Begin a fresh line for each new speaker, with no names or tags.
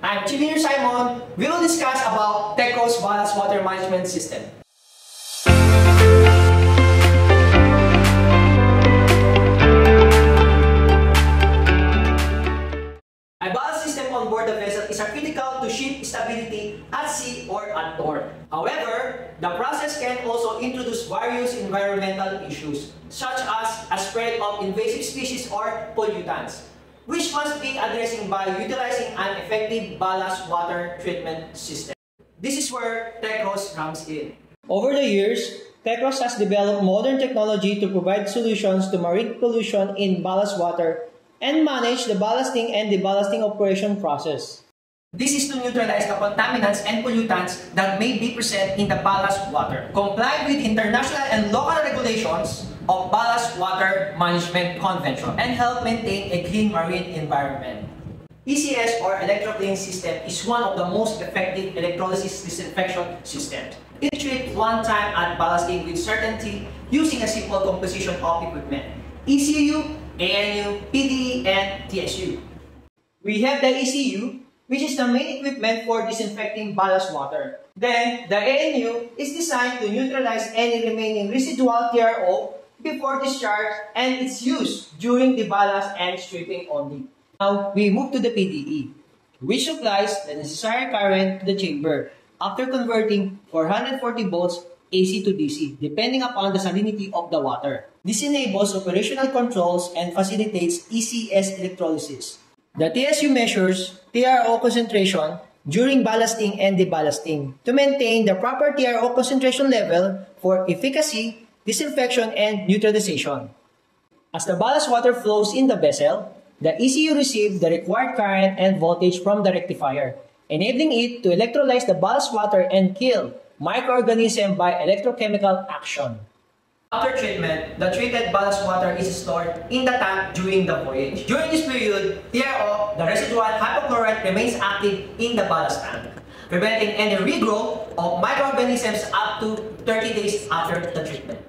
I'm Chief Simon. We will discuss about TECO's Ballast Water Management System. A ballast system on board the vessel is critical to ship stability at sea or at port. However, the process can also introduce various environmental issues, such as a spread of invasive species or pollutants, which must be addressed by utilizing an effective ballast water treatment system. This is where TECOS comes in. Over the years, TECOS has developed modern technology to provide solutions to marine pollution in ballast water and manage the ballasting and deballasting operation process. This is to neutralize the contaminants and pollutants that may be present in the ballast water, comply with international and local regulations of Ballast Water Management Convention, and help maintain a clean marine environment. ECS or electrocleaning system is one of the most effective electrolysis disinfection systems. It treats one-time at ballasting with certainty using a simple composition of equipment: ECU, ANU, PDE, and TSU. We have the ECU, which is the main equipment for disinfecting ballast water. Then, the ANU is designed to neutralize any remaining residual TRO before discharge, and it's used during the ballast and stripping only. Now, we move to the PDE, which supplies the necessary current to the chamber after converting 440 volts AC to DC, depending upon the salinity of the water. This enables operational controls and facilitates ECS electrolysis. The TSU measures TRO concentration during ballasting and deballasting to maintain the proper TRO concentration level for efficacy, disinfection, and neutralization. As the ballast water flows in the vessel, the ECU receives the required current and voltage from the rectifier, enabling it to electrolyze the ballast water and kill microorganisms by electrochemical action. After treatment, the treated ballast water is stored in the tank during the voyage. During this period, TRO, the residual hypochlorite, remains active in the ballast tank, preventing any regrowth of microorganisms up to 30 days after the treatment.